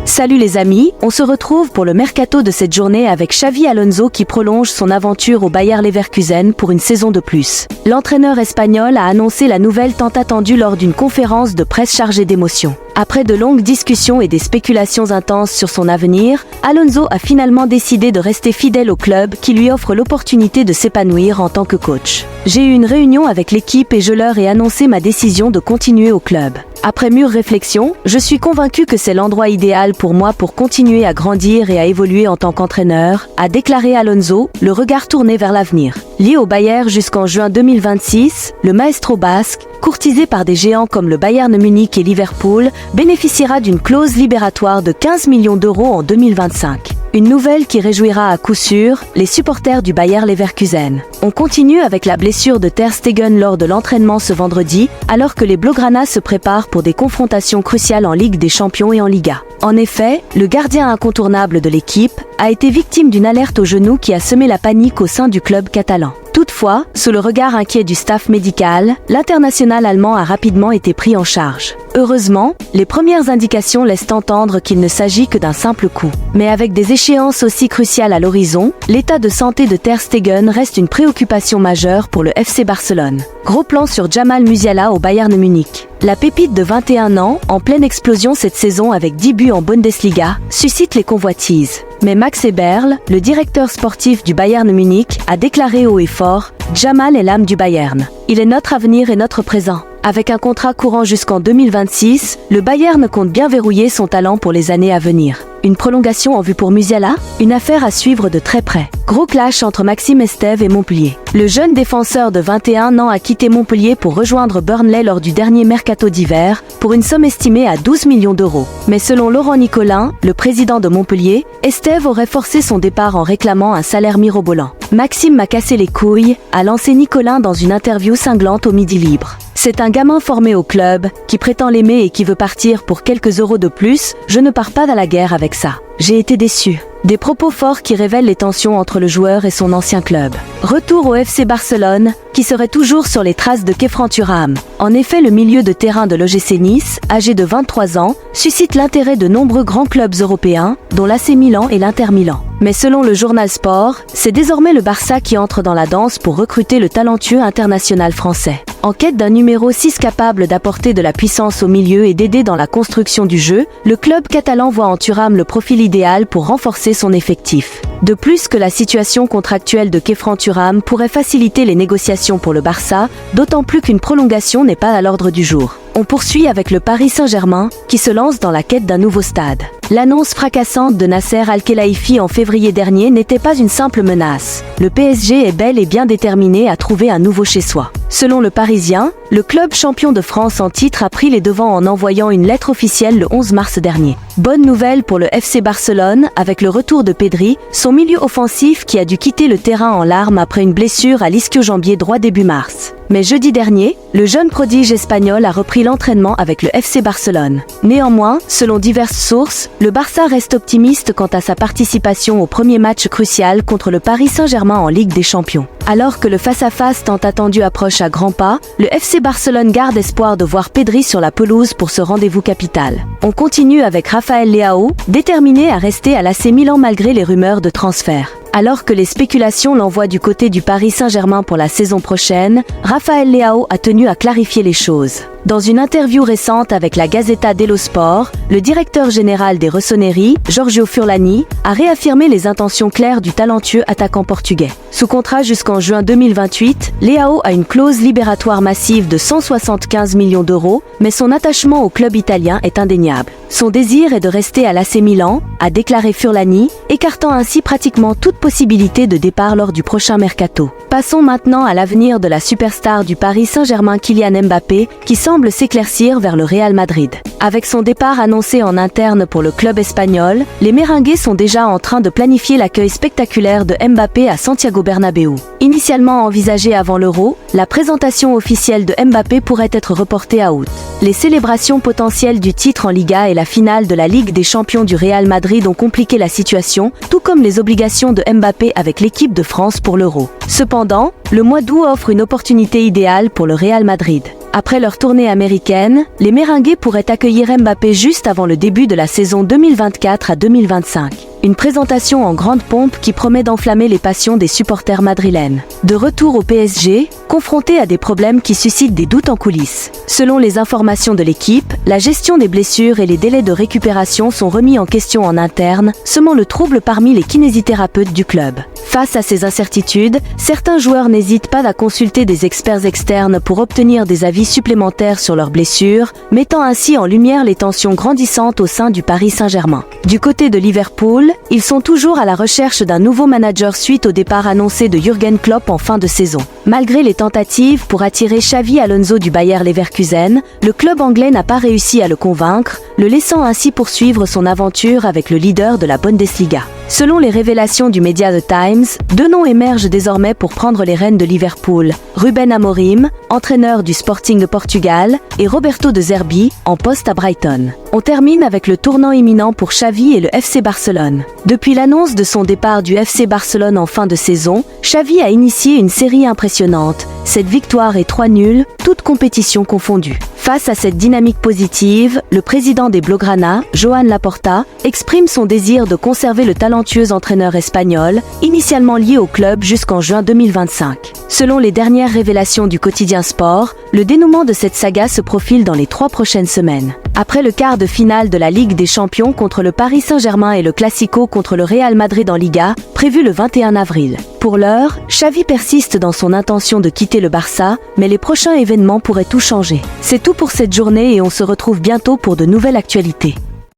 Salut les amis, on se retrouve pour le mercato de cette journée avec Xavi Alonso qui prolonge son aventure au Bayer Leverkusen pour une saison de plus. L'entraîneur espagnol a annoncé la nouvelle tant attendue lors d'une conférence de presse chargée d'émotions. Après de longues discussions et des spéculations intenses sur son avenir, Alonso a finalement décidé de rester fidèle au club qui lui offre l'opportunité de s'épanouir en tant que coach. J'ai eu une réunion avec l'équipe et je leur ai annoncé ma décision de continuer au club. Après mûre réflexion, je suis convaincu que c'est l'endroit idéal pour moi pour continuer à grandir et à évoluer en tant qu'entraîneur, a déclaré Alonso, le regard tourné vers l'avenir. Lié au Bayern jusqu'en juin 2026, le maestro basque, courtisé par des géants comme le Bayern Munich et Liverpool, bénéficiera d'une clause libératoire de 15 millions d'euros en 2025. Une nouvelle qui réjouira à coup sûr les supporters du Bayer Leverkusen. On continue avec la blessure de Ter Stegen lors de l'entraînement ce vendredi, alors que les Blaugrana se préparent pour des confrontations cruciales en Ligue des Champions et en Liga. En effet, le gardien incontournable de l'équipe a été victime d'une alerte au genou qui a semé la panique au sein du club catalan. Toutefois, sous le regard inquiet du staff médical, l'international allemand a rapidement été pris en charge. Heureusement, les premières indications laissent entendre qu'il ne s'agit que d'un simple coup. Mais avec des échéances aussi cruciales à l'horizon, l'état de santé de Ter Stegen reste une préoccupation majeure pour le FC Barcelone. Gros plan sur Jamal Musiala au Bayern Munich. La pépite de 21 ans, en pleine explosion cette saison avec 10 buts en Bundesliga, suscite les convoitises. Mais Max Eberl, le directeur sportif du Bayern Munich, a déclaré haut et fort « Jamal est l'âme du Bayern. Il est notre avenir et notre présent ». Avec un contrat courant jusqu'en 2026, le Bayern compte bien verrouiller son talent pour les années à venir. Une prolongation en vue pour Musiala? Une affaire à suivre de très près. Gros clash entre Maxime Estève et Montpellier. Le jeune défenseur de 21 ans a quitté Montpellier pour rejoindre Burnley lors du dernier mercato d'hiver, pour une somme estimée à 12 millions d'euros. Mais selon Laurent Nicolin, le président de Montpellier, Estève aurait forcé son départ en réclamant un salaire mirobolant. Maxime m'a cassé les couilles, a lancé Nicolin dans une interview cinglante au Midi Libre. C'est un gamin formé au club, qui prétend l'aimer et qui veut partir pour quelques euros de plus, je ne pars pas à la guerre avec ça. J'ai été déçu. Des propos forts qui révèlent les tensions entre le joueur et son ancien club. Retour au FC Barcelone, qui serait toujours sur les traces de Khéphren Thuram. En effet, le milieu de terrain de l'OGC Nice, âgé de 23 ans, suscite l'intérêt de nombreux grands clubs européens, dont l'AC Milan et l'Inter Milan. Mais selon le journal Sport, c'est désormais le Barça qui entre dans la danse pour recruter le talentueux international français. En quête d'un numéro 6 capable d'apporter de la puissance au milieu et d'aider dans la construction du jeu, le club catalan voit en Thuram le profil idéal pour renforcer son effectif. De plus que la situation contractuelle de Khéphren Thuram pourrait faciliter les négociations pour le Barça, d'autant plus qu'une prolongation n'est pas à l'ordre du jour. On poursuit avec le Paris Saint-Germain, qui se lance dans la quête d'un nouveau stade. L'annonce fracassante de Nasser Al-Khelaifi en février dernier n'était pas une simple menace. Le PSG est bel et bien déterminé à trouver un nouveau chez-soi. Selon le Parisien, le club champion de France en titre a pris les devants en envoyant une lettre officielle le 11 mars dernier. Bonne nouvelle pour le FC Barcelone, avec le retour de Pedri, son milieu offensif qui a dû quitter le terrain en larmes après une blessure à l'ischio-jambier droit début mars. Mais jeudi dernier, le jeune prodige espagnol a repris l'entraînement avec le FC Barcelone. Néanmoins, selon diverses sources, le Barça reste optimiste quant à sa participation au premier match crucial contre le Paris Saint-Germain en Ligue des Champions. Alors que le face-à-face tant attendu approche à grands pas, le FC Barcelone garde espoir de voir Pedri sur la pelouse pour ce rendez-vous capital. On continue avec Rafael Leao, déterminé à rester à l'AC Milan malgré les rumeurs de transfert. Alors que les spéculations l'envoient du côté du Paris Saint-Germain pour la saison prochaine, Rafael Leao a tenu à clarifier les choses. Dans une interview récente avec la Gazzetta dello Sport, le directeur général des Rossoneri, Giorgio Furlani, a réaffirmé les intentions claires du talentueux attaquant portugais. Sous contrat jusqu'en juin 2028, Leao a une clause libératoire massive de 175 millions d'euros, mais son attachement au club italien est indéniable. Son désir est de rester à l'AC Milan, a déclaré Furlani, écartant ainsi pratiquement toute possibilité de départ lors du prochain mercato. Passons maintenant à l'avenir de la superstar du Paris Saint-Germain Kylian Mbappé, qui semble s'éclaircir vers le Real Madrid. Avec son départ annoncé en interne pour le club espagnol, les Merengues sont déjà en train de planifier l'accueil spectaculaire de Mbappé à Santiago Bernabéu. Initialement envisagée avant l'Euro, la présentation officielle de Mbappé pourrait être reportée à août. Les célébrations potentielles du titre en Liga et la finale de la Ligue des Champions du Real Madrid ont compliqué la situation, tout comme les obligations de Mbappé avec l'équipe de France pour l'Euro. Cependant, le mois d'août offre une opportunité idéale pour le Real Madrid. Après leur tournée américaine, les Merengues pourraient accueillir Mbappé juste avant le début de la saison 2024 à 2025. Une présentation en grande pompe qui promet d'enflammer les passions des supporters madrilènes. De retour au PSG, confronté à des problèmes qui suscitent des doutes en coulisses. Selon les informations de l'équipe, la gestion des blessures et les délais de récupération sont remis en question en interne, semant le trouble parmi les kinésithérapeutes du club. Face à ces incertitudes, certains joueurs n'hésitent pas à consulter des experts externes pour obtenir des avis supplémentaires sur leurs blessures, mettant ainsi en lumière les tensions grandissantes au sein du Paris Saint-Germain. Du côté de Liverpool, ils sont toujours à la recherche d'un nouveau manager suite au départ annoncé de Jürgen Klopp en fin de saison. Malgré les tentatives pour attirer Xavi Alonso du Bayer Leverkusen, le club anglais n'a pas réussi à le convaincre, le laissant ainsi poursuivre son aventure avec le leader de la Bundesliga. Selon les révélations du média The Times, deux noms émergent désormais pour prendre les rênes de Liverpool. Ruben Amorim, entraîneur du Sporting de Portugal, et Roberto De Zerbi, en poste à Brighton. On termine avec le tournant imminent pour Xavi et le FC Barcelone. Depuis l'annonce de son départ du FC Barcelone en fin de saison, Xavi a initié une série impressionnante. Cette victoire est 3 nuls, toutes compétitions confondues. Face à cette dynamique positive, le président des Blaugrana, Joan Laporta, exprime son désir de conserver le talentueux entraîneur espagnol, initialement lié au club jusqu'en juin 2025. Selon les dernières révélations du quotidien Sport, le dénouement de cette saga se profile dans les 3 prochaines semaines. Après le quart de finale de la Ligue des Champions contre le Paris Saint-Germain et le Classico contre le Real Madrid en Liga, prévu le 21 avril. Pour l'heure, Xavi persiste dans son intention de quitter le Barça, mais les prochains événements pourraient tout changer. C'est tout pour cette journée et on se retrouve bientôt pour de nouvelles actualités.